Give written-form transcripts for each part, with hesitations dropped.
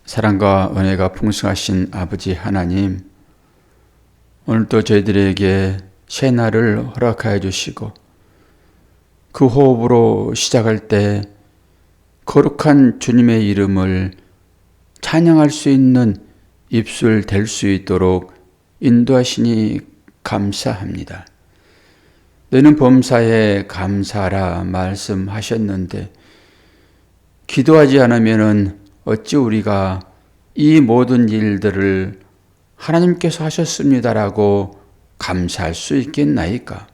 사랑과 은혜가 풍성하신 아버지 하나님, 오늘도 저희들에게 새날을 허락하여 주시고 그 호흡으로 시작할 때 거룩한 주님의 이름을 찬양할 수 있는 입술 될 수 있도록 인도하시니 감사합니다. 너는 범사에 감사하라 말씀하셨는데 기도하지 않으면 어찌 우리가 이 모든 일들을 하나님께서 하셨습니다라고 감사할 수 있겠나이까?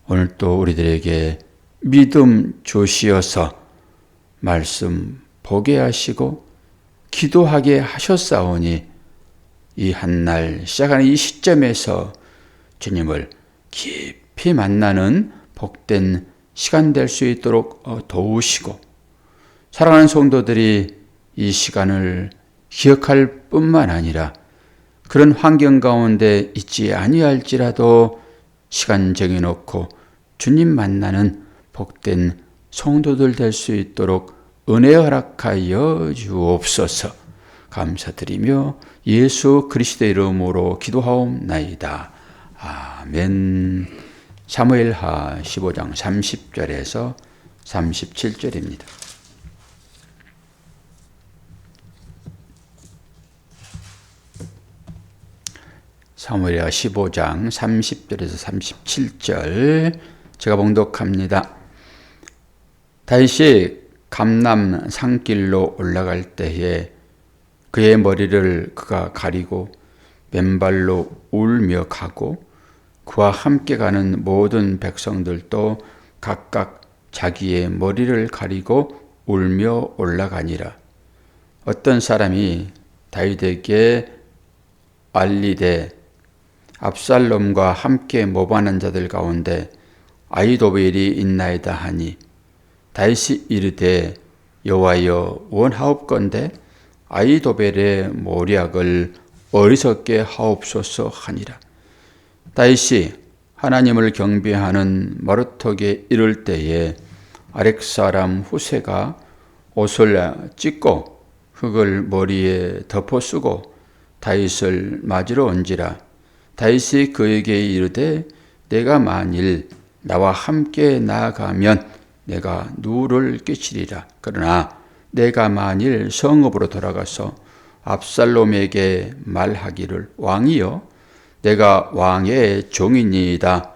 오늘 또 우리들에게 믿음 주시어서 말씀 보게 하시고 기도하게 하셨사오니 이 한날 시작하는 이 시점에서 주님을 깊이 만나는 복된 시간 될 수 있도록 도우시고 사랑하는 성도들이 이 시간을 기억할 뿐만 아니라 그런 환경 가운데 있지 아니할지라도 시간 정해놓고 주님 만나는 복된 성도들 될 수 있도록 은혜 허락하여 주옵소서. 감사드리며 예수 그리스도의 이름으로 기도하옵나이다. 아멘. 사무엘하 15장 30절에서 37절입니다. 사무엘하 15장 30절에서 37절 제가 봉독합니다. 다윗이 감람 산길로 올라갈 때에 그의 머리를 그가 가리고 맨발로 울며 가고 그와 함께 가는 모든 백성들도 각각 자기의 머리를 가리고 울며 올라가니라. 어떤 사람이 다윗에게 알리되 압살롬과 함께 모반한 자들 가운데 아히도벨이 있나이다 하니 다윗이 이르되 여호와여 원하옵건대 아히도벨의 모략을 어리석게 하옵소서 하니라. 다윗이 하나님을 경배하는 마루턱에 이를 때에 아렉 사람 후세가 옷을 찢고 흙을 머리에 덮어 쓰고 다윗을 맞으러 온지라. 다윗이 그에게 이르되 내가 만일 나와 함께 나아가면 내가 누를 끼치리라. 그러나 내가 만일 성읍으로 돌아가서 압살롬에게 말하기를 왕이여 내가 왕의 종이니이다.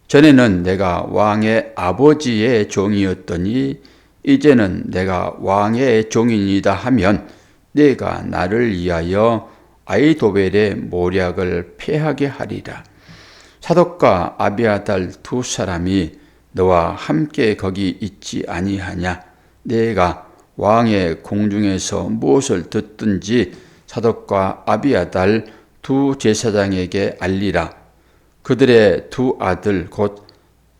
전에는 내가 왕의 아버지의 종이었더니 이제는 내가 왕의 종이니이다 하면 내가 나를 위하여 아히도벨의 모략을 패하게 하리라. 사독과 아비아달 두 사람이 너와 함께 거기 있지 아니하냐? 내가 왕의 공중에서 무엇을 듣든지 사독과 아비아달 두 제사장에게 알리라. 그들의 두 아들 곧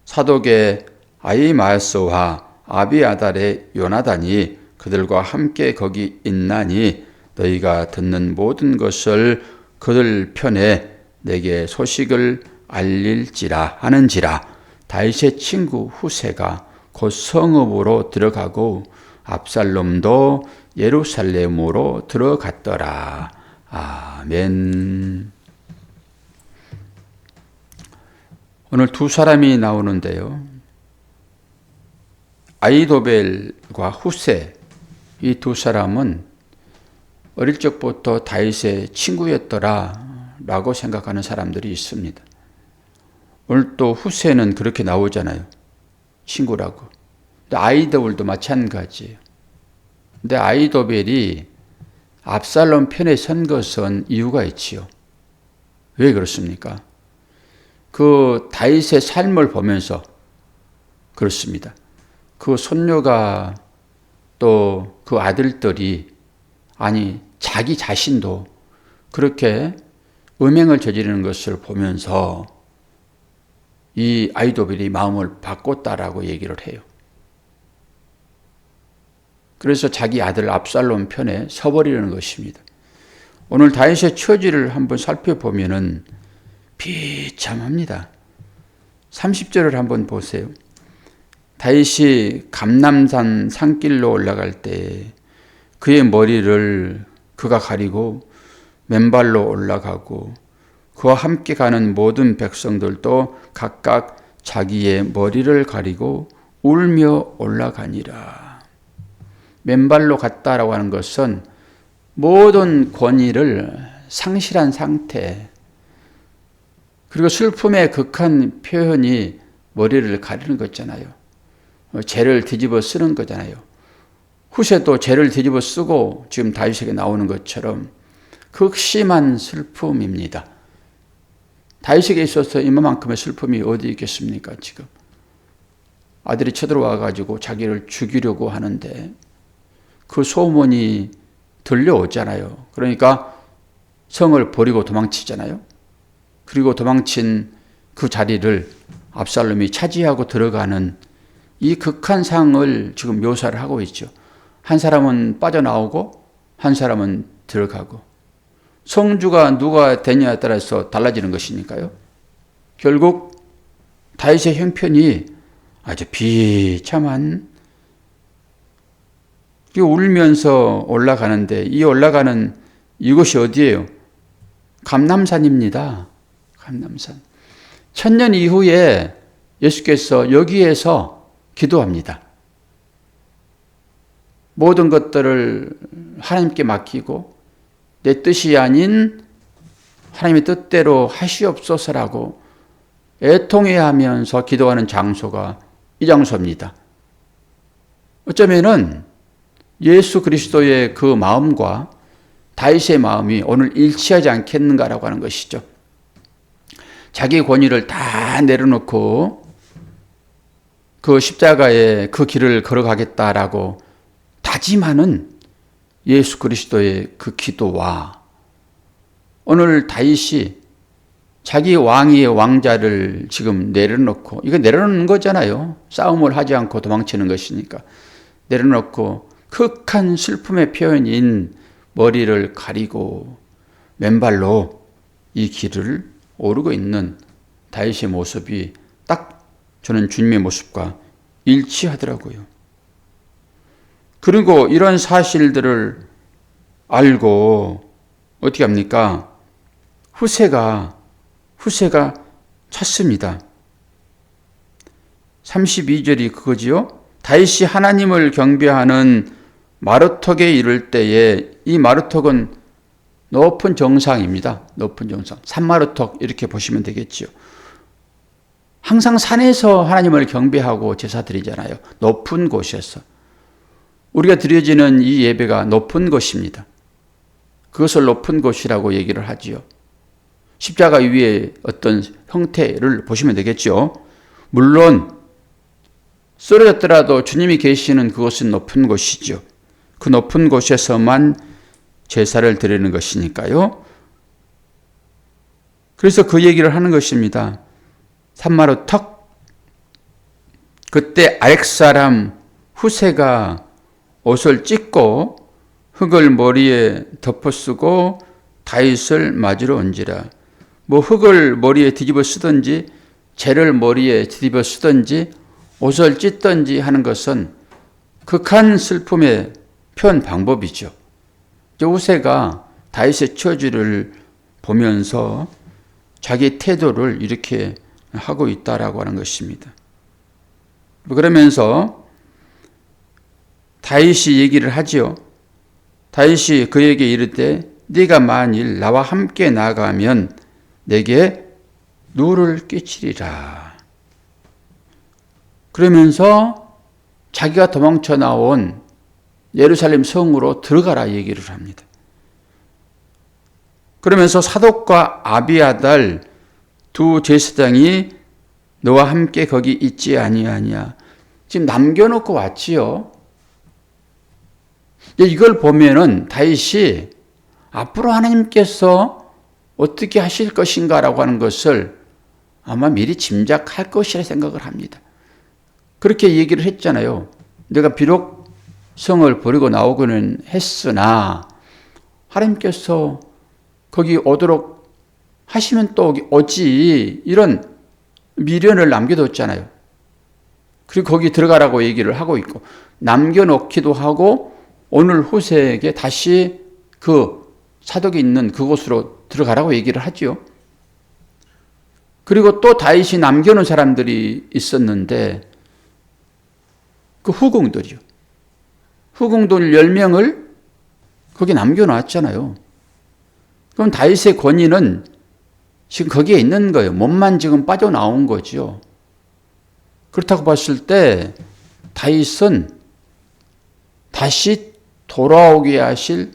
사독의 아히마아스와 아비아달의 요나단이 그들과 함께 거기 있나니 너희가 듣는 모든 것을 그들 편에 내게 소식을 알릴지라 하는지라. 다윗의 친구 후세가 곧 성읍으로 들어가고 압살롬도 예루살렘으로 들어갔더라. 아멘. 오늘 두 사람이 나오는데요. 아히도벨과 후세, 이 두 사람은 어릴 적부터 다윗의 친구였더라 라고 생각하는 사람들이 있습니다. 오늘 또 후세는 그렇게 나오잖아요. 친구라고. 근데 아히도벨도 마찬가지예요. 근데 아히도벨이 압살롬 편에 선 것은 이유가 있지요. 왜 그렇습니까? 그 다윗의 삶을 보면서 그렇습니다. 그 손녀가 또 그 아들들이 아니 자기 자신도 그렇게 음행을 저지르는 것을 보면서 이 아히도벨이 마음을 바꿨다라고 얘기를 해요. 그래서 자기 아들 압살롬 편에 서버리는 것입니다. 오늘 다윗의 처지를 한번 살펴보면은 비참합니다. 30절을 한번 보세요. 다윗이 감람산 산길로 올라갈 때 그의 머리를 그가 가리고 맨발로 올라가고 그와 함께 가는 모든 백성들도 각각 자기의 머리를 가리고 울며 올라가니라. 맨발로 갔다라고 하는 것은 모든 권위를 상실한 상태, 그리고 슬픔의 극한 표현이 머리를 가리는 거잖아요. 죄를 뒤집어 쓰는 거잖아요. 후세도 죄를 뒤집어 쓰고 지금 다윗에게 나오는 것처럼 극심한 슬픔입니다. 다윗에게 있어서 이만큼의 슬픔이 어디 있겠습니까? 지금 아들이 쳐들어와 가지고 자기를 죽이려고 하는데 그 소문이 들려오잖아요. 그러니까 성을 버리고 도망치잖아요. 그리고 도망친 그 자리를 압살롬이 차지하고 들어가는 이 극한 상을 지금 묘사를 하고 있죠. 한 사람은 빠져나오고 한 사람은 들어가고, 성주가 누가 되냐에 따라서 달라지는 것이니까요. 결국 다윗의 형편이 아주 비참한, 울면서 올라가는데, 이 올라가는 이곳이 어디예요? 감람산입니다. 감람산. 1000년 이후에 예수께서 여기에서 기도합니다. 모든 것들을 하나님께 맡기고 내 뜻이 아닌 하나님의 뜻대로 하시옵소서라고 애통해하면서 기도하는 장소가 이 장소입니다. 어쩌면은 예수 그리스도의 그 마음과 다윗의 마음이 오늘 일치하지 않겠는가라고 하는 것이죠. 자기 권위를 다 내려놓고 그 십자가의 그 길을 걸어가겠다라고 다짐하는 예수 그리스도의 그 기도와 오늘 다윗이 자기 왕위의 왕자를 지금 내려놓고, 이거 내려놓는 거잖아요. 싸움을 하지 않고 도망치는 것이니까. 내려놓고 극한 슬픔의 표현인 머리를 가리고 맨발로 이 길을 오르고 있는 다윗의 모습이 딱 저는 주님의 모습과 일치하더라고요. 그리고 이런 사실들을 알고 어떻게 합니까? 후세가 찾습니다. 32절이 그거지요. 다윗이 하나님을 경배하는 마루턱에 이를 때에, 이 마루턱은 높은 정상입니다. 높은 정상. 산마루턱 이렇게 보시면 되겠죠. 항상 산에서 하나님을 경배하고 제사 드리잖아요. 높은 곳에서. 우리가 드려지는 이 예배가 높은 곳입니다. 그것을 높은 곳이라고 얘기를 하지요. 십자가 위에 어떤 형태를 보시면 되겠죠. 물론 쓰러졌더라도 주님이 계시는 그곳은 높은 곳이죠. 그 높은 곳에서만 제사를 드리는 것이니까요. 그래서 그 얘기를 하는 것입니다. 산마루턱. 그때 아렉사람 후세가 옷을 찢고 흙을 머리에 덮어쓰고 다윗을 맞으러 온지라. 뭐 흙을 머리에 뒤집어 쓰든지 재를 머리에 뒤집어 쓰든지 옷을 찢든지 하는 것은 극한 슬픔의 표현 방법이죠. 후세가 다윗의 처지를 보면서 자기 태도를 이렇게 하고 있다라고 하는 것입니다. 그러면서 다윗이 얘기를 하지요. 다윗이 그에게 이르되 네가 만일 나와 함께 나가면 내게 누를 끼치리라. 그러면서 자기가 도망쳐 나온 예루살렘 성으로 들어가라 얘기를 합니다. 그러면서 사독과 아비아달 두 제사장이 너와 함께 거기 있지 아니하냐. 지금 남겨놓고 왔지요. 이걸 보면은 다윗이 앞으로 하나님께서 어떻게 하실 것인가라고 하는 것을 아마 미리 짐작할 것이라 생각을 합니다. 그렇게 얘기를 했잖아요. 내가 비록 성을 버리고 나오고는 했으나 하나님께서 거기 오도록 하시면 또 오지, 이런 미련을 남겨뒀잖아요. 그리고 거기 들어가라고 얘기를 하고 있고, 남겨놓기도 하고 오늘 후세에게 다시 그 사독이 있는 그곳으로 들어가라고 얘기를 하지요. 그리고 또 다윗이 남겨놓은 사람들이 있었는데 그 후궁들이요. 후궁들 10명을 거기 남겨놨잖아요. 그럼 다윗의 권위는 지금 거기에 있는 거예요. 몸만 지금 빠져나온 거죠. 그렇다고 봤을 때 다윗은 다시 돌아오게 하실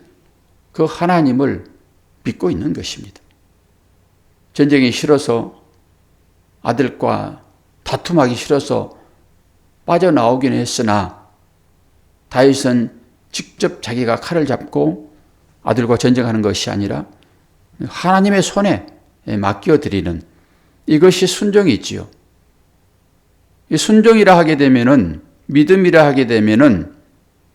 그 하나님을 믿고 있는 것입니다. 전쟁이 싫어서 아들과 다툼하기 싫어서 빠져나오긴 했으나 다윗은 직접 자기가 칼을 잡고 아들과 전쟁하는 것이 아니라 하나님의 손에 맡겨드리는 이것이 순종이지요. 이 순종이라 하게 되면은 믿음이라 하게 되면은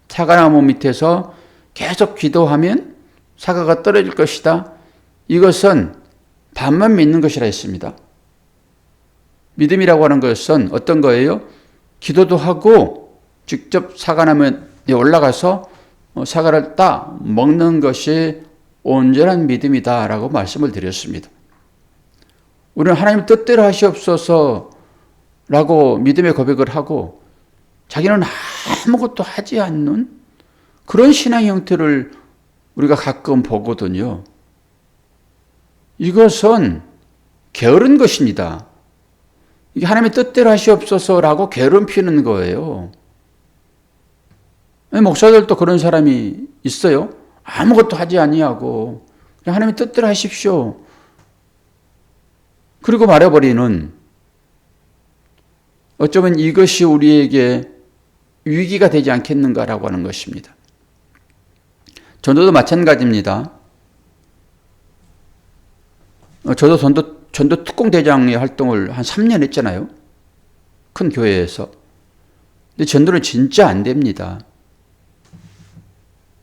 사과나무 밑에서 계속 기도하면 사과가 떨어질 것이다. 이것은 반만 믿는 것이라 했습니다. 믿음이라고 하는 것은 어떤 거예요? 기도도 하고 직접 사과나무에 올라가서 사과를 따 먹는 것이 온전한 믿음이다라고 말씀을 드렸습니다. 우리는 하나님 뜻대로 하시옵소서라고 믿음의 고백을 하고 자기는 아무것도 하지 않는 그런 신앙 형태를 우리가 가끔 보거든요. 이것은 게으른 것입니다. 이게 하나님의 뜻대로 하시옵소서라고 게으름 피우는 거예요. 목사들도 그런 사람이 있어요. 아무것도 하지 아니하고 그냥 하나님의 뜻대로 하십시오. 그리고 말해버리는, 어쩌면 이것이 우리에게 위기가 되지 않겠는가라고 하는 것입니다. 전도도 마찬가지입니다. 저도 전도 특공대장의 활동을 한 3년 했잖아요. 큰 교회에서. 근데 전도는 진짜 안 됩니다.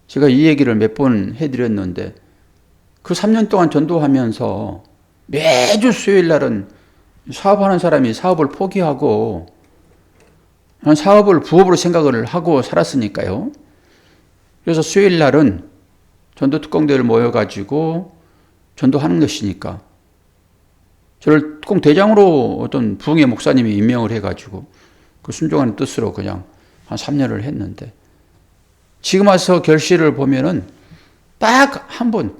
제가 이 얘기를 몇 번 해드렸는데 그 3년 동안 전도하면서 매주 수요일 날은 사업하는 사람이 사업을 포기하고 사업을 부업으로 생각을 하고 살았으니까요. 그래서 수요일 날은 전도 특공대를 모여가지고 전도하는 것이니까 저를 특공대장으로 어떤 부흥의 목사님이 임명을 해가지고 그 순종하는 뜻으로 그냥 한 3년을 했는데 지금 와서 결실을 보면은 딱 한 번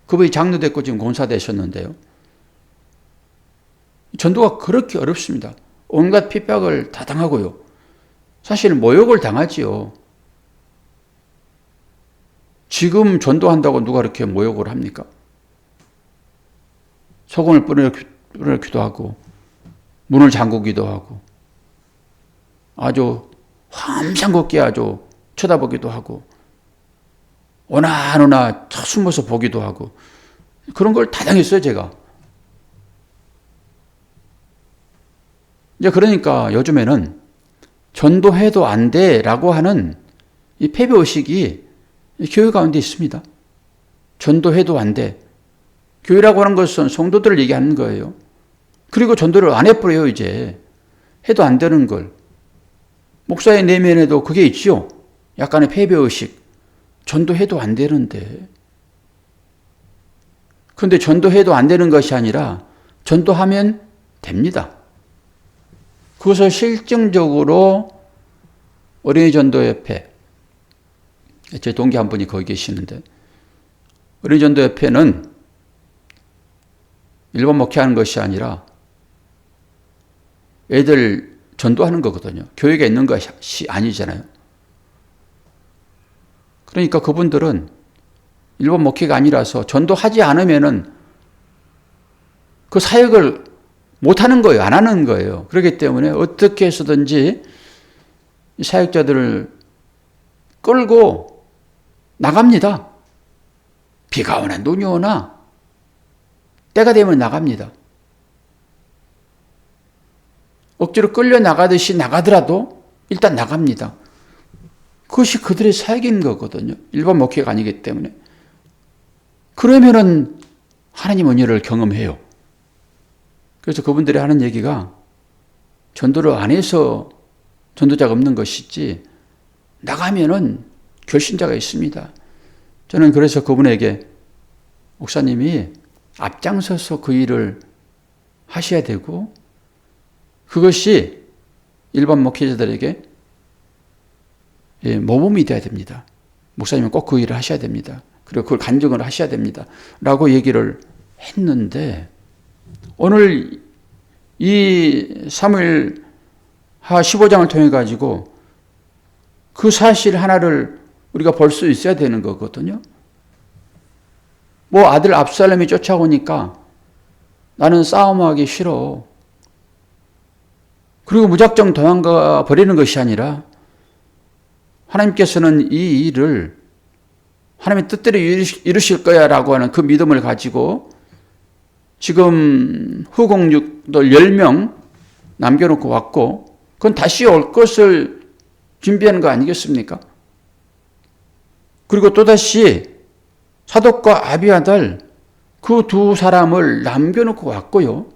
그분이 장로됐고 지금 권사되셨는데요. 전도가 그렇게 어렵습니다. 온갖 핍박을 다 당하고요. 사실 모욕을 당하지요. 지금 전도한다고 누가 그렇게 모욕을 합니까? 소금을 뿌려기도 하고 문을 잠그기도 하고 아주 환상겁게 아주 쳐다보기도 하고 오나오나 숨어서 보기도 하고 그런 걸 다 당했어요, 제가. 이제 그러니까 요즘에는 전도해도 안 돼라고 하는 이 패배의식이 교회 가운데 있습니다. 전도해도 안 돼. 교회라고 하는 것은 성도들을 얘기하는 거예요. 그리고 전도를 안 해버려요, 이제. 해도 안 되는 걸. 목사의 내면에도 그게 있죠. 약간의 패배의식. 전도해도 안 되는데. 그런데 전도해도 안 되는 것이 아니라 전도하면 됩니다. 그것을 실증적으로 어린이 전도협회, 제 동기 한 분이 거기 계시는데 어린이 전도협회는 일본 목회하는 것이 아니라 애들 전도하는 거거든요. 교회가 있는 것이 아니잖아요. 그러니까 그분들은 일본 목회가 아니라서 전도하지 않으면은 그 사역을 못하는 거예요. 안 하는 거예요. 그렇기 때문에 어떻게 해서든지 이 사역자들을 끌고 나갑니다. 비가 오나 눈이 오나 때가 되면 나갑니다. 억지로 끌려 나가듯이 나가더라도 일단 나갑니다. 그것이 그들의 사역인 거거든요. 일반 목회가 아니기 때문에. 그러면은 하나님 은혜를 경험해요. 그래서 그분들이 하는 얘기가 전도를 안 해서 전도자가 없는 것이지 나가면은 결신자가 있습니다. 저는 그래서 그분에게 목사님이 앞장서서 그 일을 하셔야 되고 그것이 일반 목회자들에게 모범이 돼야 됩니다. 목사님은 꼭 그 일을 하셔야 됩니다. 그리고 그걸 간증을 하셔야 됩니다. 라고 얘기를 했는데 오늘 이 사무엘하 15장을 통해 가지고 그 사실 하나를 우리가 볼 수 있어야 되는 거거든요. 뭐 아들 압살롬이 쫓아오니까 나는 싸움하기 싫어. 그리고 무작정 도망가 버리는 것이 아니라 하나님께서는 이 일을 하나님의 뜻대로 이루실 거야 라고 하는 그 믿음을 가지고 지금 후공육들 10명 남겨놓고 왔고 그건 다시 올 것을 준비하는 거 아니겠습니까? 그리고 또다시 사독과 아비아달 그 두 사람을 남겨놓고 왔고요.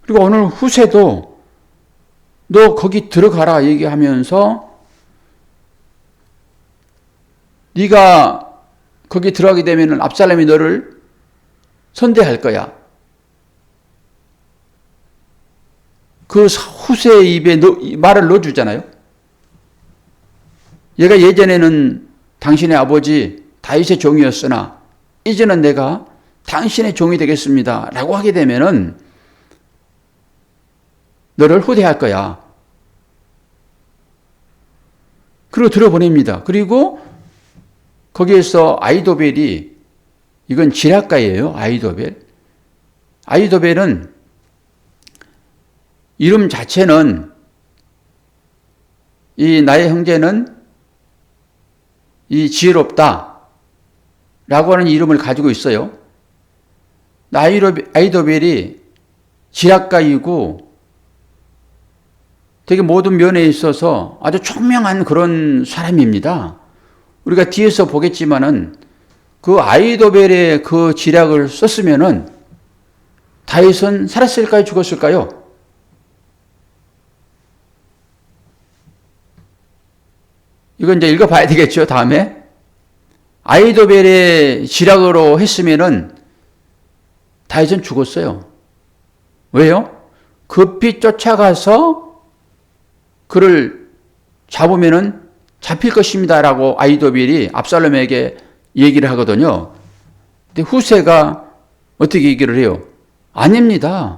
그리고 오늘 후세도 너 거기 들어가라 얘기하면서 네가 거기 들어가게 되면 압살롬이 너를 선대할 거야. 그 후세의 입에 말을 넣어주잖아요. 얘가 예전에는 당신의 아버지 다윗의 종이었으나 이제는 내가 당신의 종이 되겠습니다. 라고 하게 되면은 너를 후대할 거야. 그리고 들어보냅니다. 그리고 거기에서 아히도벨이 이건 지략가예요. 아히도벨은 이름 자체는 이 나의 형제는 이 지혜롭다 라고 하는 이름을 가지고 있어요. 아히도벨이 지략가이고 되게 모든 면에 있어서 아주 총명한 그런 사람입니다. 우리가 뒤에서 보겠지만은 그 아히도벨의 그 지략을 썼으면은 다윗은 살았을까요? 죽었을까요? 이건 이제 읽어봐야 되겠죠, 다음에. 아히도벨의 지략으로 했으면은 다윗은 죽었어요. 왜요? 급히 쫓아가서 그를 잡으면은 잡힐 것입니다라고 아히도벨이 압살롬에게 얘기를 하거든요. 근데 후세가 어떻게 얘기를 해요? 아닙니다.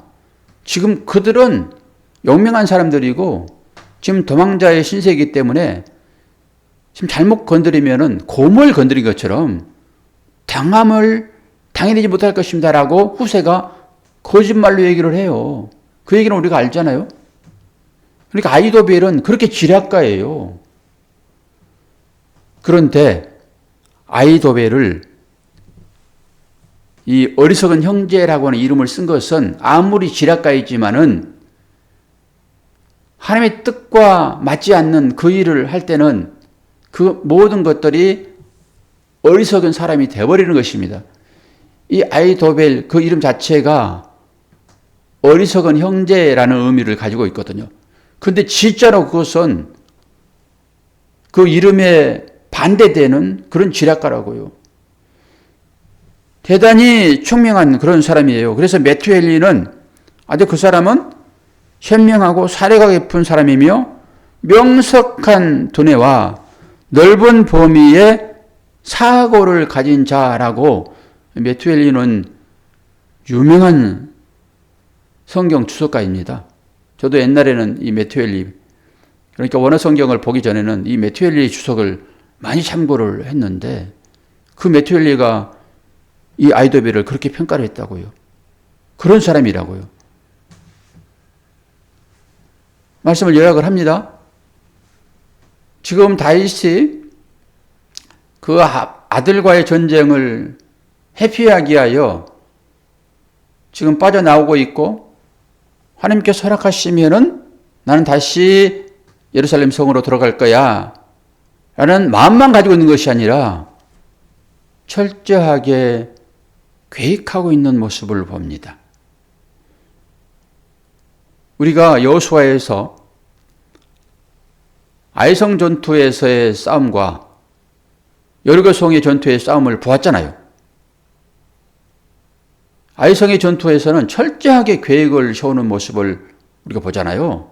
지금 그들은 용맹한 사람들이고 지금 도망자의 신세이기 때문에 지금 잘못 건드리면은 곰을 건드린 것처럼 당해내지 못할 것입니다라고 후세가 거짓말로 얘기를 해요. 그 얘기는 우리가 알잖아요. 그러니까 아히도벨은 그렇게 지략가예요. 그런데 아히도벨을 이 어리석은 형제라고 하는 이름을 쓴 것은 아무리 지략가이지만은 하나님의 뜻과 맞지 않는 그 일을 할 때는 그 모든 것들이 어리석은 사람이 되어버리는 것입니다. 이 아히도벨 그 이름 자체가 어리석은 형제라는 의미를 가지고 있거든요. 그런데 진짜로 그것은 그 이름에 반대되는 그런 지략가라고요. 대단히 총명한 그런 사람이에요. 그래서 메투엘리는 아주 그 사람은 현명하고 사례가 깊은 사람이며 명석한 두뇌와 넓은 범위의 사고를 가진 자라고 메투엘리는 유명한 성경 주석가입니다. 저도 옛날에는 이 메투엘리, 그러니까 원어 성경을 보기 전에는 이 메투엘리 주석을 많이 참고를 했는데 그 메투엘리가 이 아히도벨을 그렇게 평가를 했다고요. 그런 사람이라고요. 말씀을 요약을 합니다. 지금 다윗이 그 아들과의 전쟁을 회피하기 위하여 지금 빠져나오고 있고 하나님께서 허락하시면은 나는 다시 예루살렘 성으로 들어갈 거야 라는 마음만 가지고 있는 것이 아니라 철저하게 계획하고 있는 모습을 봅니다. 우리가 여호수아에서 아이성 전투에서의 싸움과 여리고성의 전투의 싸움을 보았잖아요. 아이성의 전투에서는 철저하게 계획을 세우는 모습을 우리가 보잖아요.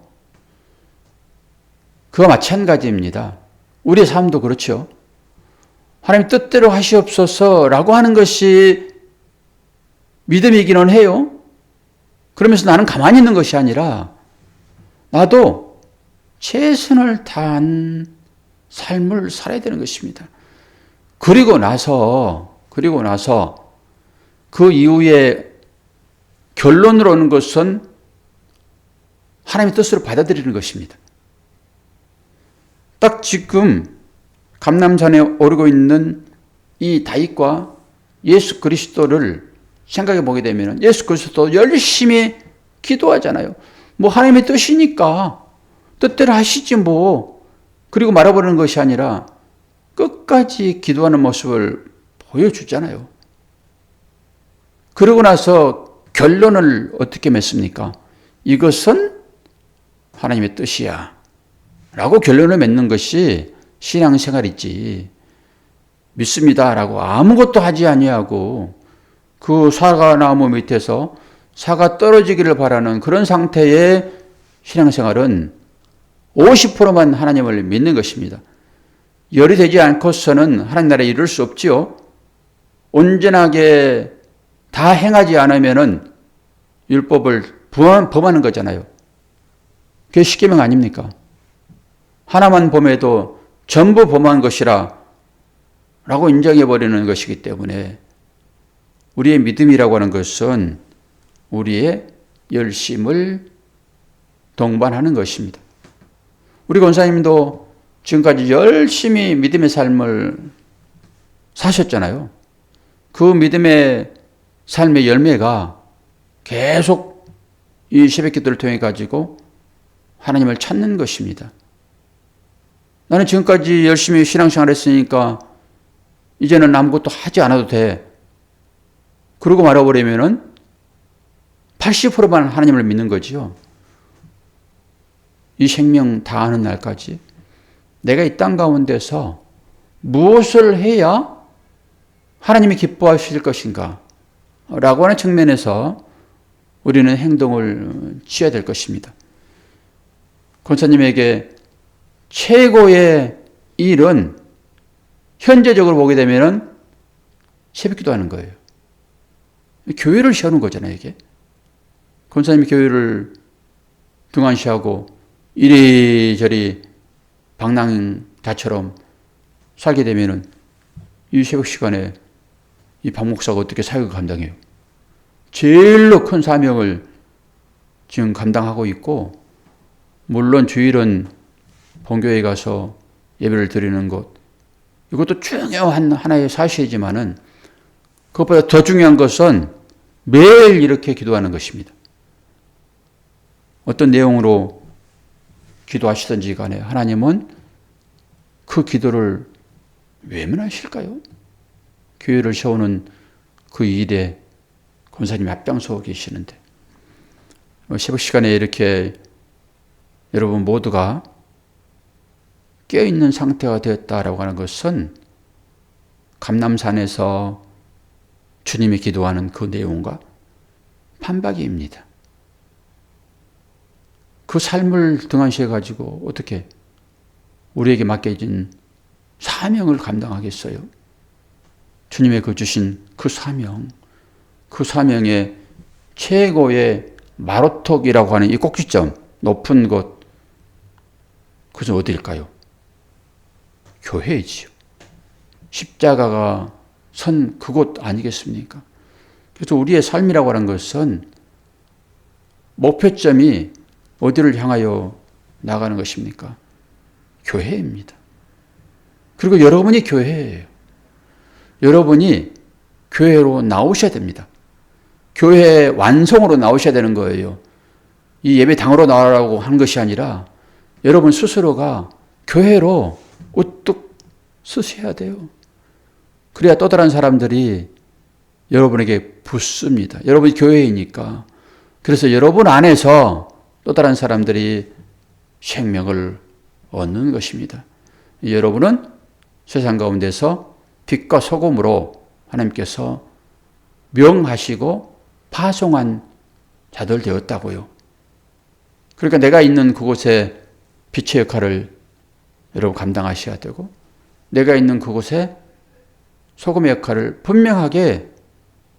그와 마찬가지입니다. 우리의 삶도 그렇죠. 하나님 뜻대로 하시옵소서라고 하는 것이 믿음이기는 해요. 그러면서 나는 가만히 있는 것이 아니라 나도 최선을 다한 삶을 살아야 되는 것입니다. 그리고 나서 그 이후에 결론으로 오는 것은 하나님의 뜻으로 받아들이는 것입니다. 딱 지금 감람산에 오르고 있는 이 다윗과 예수 그리스도를 생각해 보게 되면 예수 그리스도 열심히 기도하잖아요. 뭐 하나님의 뜻이니까 뜻대로 하시지 뭐. 그리고 말아버리는 것이 아니라 끝까지 기도하는 모습을 보여주잖아요. 그러고 나서 결론을 어떻게 맺습니까? 이것은 하나님의 뜻이야 라고 결론을 맺는 것이 신앙생활이지, 믿습니다 라고 아무것도 하지 아니하고 그 사과나무 밑에서 사과 떨어지기를 바라는 그런 상태의 신앙생활은 50%만 하나님을 믿는 것입니다. 열이 되지 않고서는 하나님 나라에 이룰 수 없지요. 온전하게 다 행하지 않으면은 율법을 범하는 거잖아요. 그게 십계명 아닙니까? 하나만 범해도 전부 범한 것이라 라고 인정해버리는 것이기 때문에 우리의 믿음이라고 하는 것은 우리의 열심을 동반하는 것입니다. 우리 권사님도 지금까지 열심히 믿음의 삶을 사셨잖아요. 그 믿음의 삶의 열매가 계속 이 새벽기도를 통해 가지고 하나님을 찾는 것입니다. 나는 지금까지 열심히 신앙생활 했으니까 이제는 아무것도 하지 않아도 돼. 그러고 말아버리면은 80%만 하나님을 믿는 거지요. 이 생명 다하는 날까지 내가 이 땅 가운데서 무엇을 해야 하나님이 기뻐하실 것인가 라고 하는 측면에서 우리는 행동을 취해야 될 것입니다. 권사님에게 최고의 일은 현재적으로 보게 되면 새벽기도 하는 거예요. 교회를 세우는 거잖아요, 이게. 권사님이 교회를 등한시하고 이리저리 방랑자처럼 살게 되면은 이 새벽 시간에 이 박 목사가 어떻게 사역을 감당해요? 제일로 큰 사명을 지금 감당하고 있고, 물론 주일은 본교회에 가서 예배를 드리는 것, 이것도 중요한 하나의 사실이지만은 그것보다 더 중요한 것은 매일 이렇게 기도하는 것입니다. 어떤 내용으로 기도하시든지 간에 하나님은 그 기도를 외면하실까요? 교회를 세우는 그 일에 권사님이 앞장서 계시는데, 새벽 시간에 이렇게 여러분 모두가 깨어있는 상태가 되었다라고 하는 것은 감람산에서 주님이 기도하는 그 내용과 판박이입니다. 그 삶을 등한시해 가지고 어떻게 우리에게 맡겨진 사명을 감당하겠어요? 주님의 그 주신 그 사명, 그 사명의 최고의 마루턱이라고 하는 이 꼭지점, 높은 곳, 그것은 어디일까요? 교회이지요. 십자가가 선 그곳 아니겠습니까? 그래서 우리의 삶이라고 하는 것은 목표점이 어디를 향하여 나가는 것입니까? 교회입니다. 그리고 여러분이 교회예요. 여러분이 교회로 나오셔야 됩니다. 교회 완성으로 나오셔야 되는 거예요. 이 예배당으로 나오라고 하는 것이 아니라 여러분 스스로가 교회로 우뚝 서셔야 돼요. 그래야 또 다른 사람들이 여러분에게 붙습니다. 여러분이 교회이니까. 그래서 여러분 안에서 또 다른 사람들이 생명을 얻는 것입니다. 여러분은 세상 가운데서 빛과 소금으로 하나님께서 명하시고 파송한 자들 되었다고요. 그러니까 내가 있는 그곳에 빛의 역할을 여러분 감당하셔야 되고, 내가 있는 그곳에 소금의 역할을 분명하게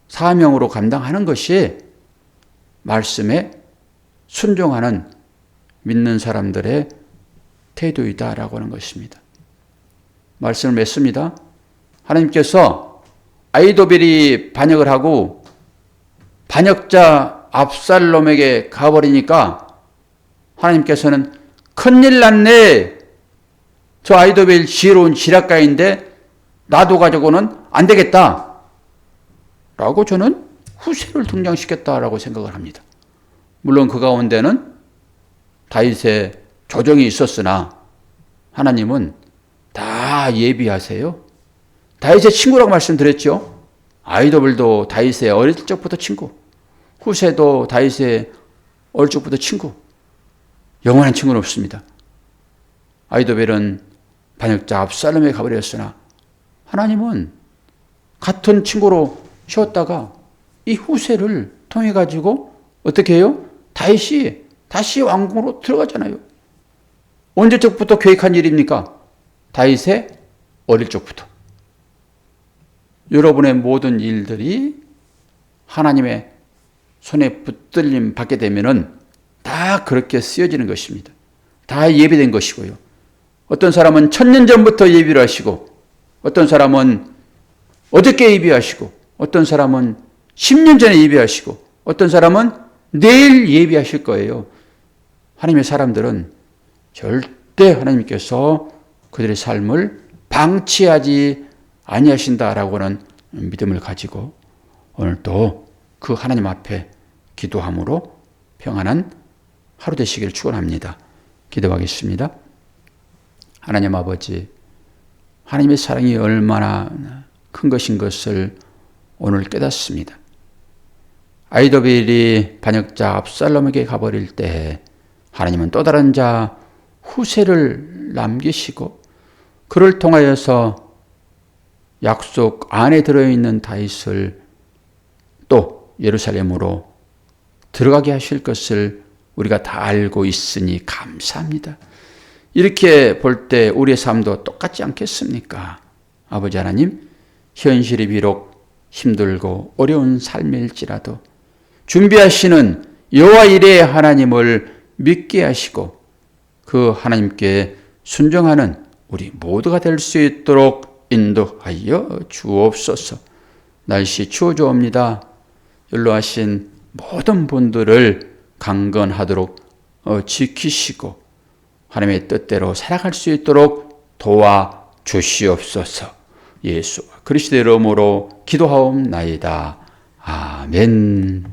사명으로 감당하는 것이 말씀에 순종하는 믿는 사람들의 태도이다라고 하는 것입니다. 말씀을 맺습니다. 하나님께서 아히도벨이 반역을 하고 반역자 압살롬에게 가버리니까 하나님께서는 큰일 났네. 저 아히도벨 지혜로운 지략가인데 놔둬가지고는 안 되겠다 라고 저는 후세를 등장시켰다라고 생각을 합니다. 물론 그 가운데는 다윗의 조정이 있었으나 하나님은 다 예비하세요. 다윗의 친구라고 말씀드렸죠. 아히도벨도 다윗의 어릴 적부터 친구, 후세도 다윗의 어릴 적부터 친구. 영원한 친구는 없습니다. 아히도벨은 반역자 압살롬에 가버렸으나 하나님은 같은 친구로 쉬었다가 이 후세를 통해 가지고 어떻게 해요? 다윗이 다시 왕궁으로 들어가잖아요. 언제적부터 계획한 일입니까? 다윗의 어릴 적부터. 여러분의 모든 일들이 하나님의 손에 붙들림 받게 되면은 다 그렇게 쓰여지는 것입니다. 다 예비된 것이고요. 어떤 사람은 1000년 전부터 예비를 하시고, 어떤 사람은 어저께 예비하시고, 어떤 사람은 10년 전에 예비하시고, 어떤 사람은 내일 예비하실 거예요. 하나님의 사람들은 절대 하나님께서 그들의 삶을 방치하지 아니하신다라고 하는 믿음을 가지고 오늘도 그 하나님 앞에 기도함으로 평안한 하루 되시기를 축원합니다. 기도하겠습니다. 하나님 아버지, 하나님의 사랑이 얼마나 큰 것인 것을 오늘 깨닫습니다. 아히도벨이 반역자 압살롬에게 가버릴 때 하나님은 또 다른 자 후세를 남기시고 그를 통하여서 약속 안에 들어있는 다윗을 또 예루살렘으로 들어가게 하실 것을 우리가 다 알고 있으니 감사합니다. 이렇게 볼 때 우리의 삶도 똑같지 않겠습니까? 아버지 하나님, 현실이 비록 힘들고 어려운 삶일지라도 준비하시는 여호와 이레의 하나님을 믿게 하시고 그 하나님께 순종하는 우리 모두가 될 수 있도록 인도하여 주옵소서. 날씨 추워져옵니다. 연로하신 모든 분들을 강건하도록 지키시고 하나님의 뜻대로 살아갈 수 있도록 도와주시옵소서. 예수 그리스도의 이름으로 기도하옵나이다. 아멘.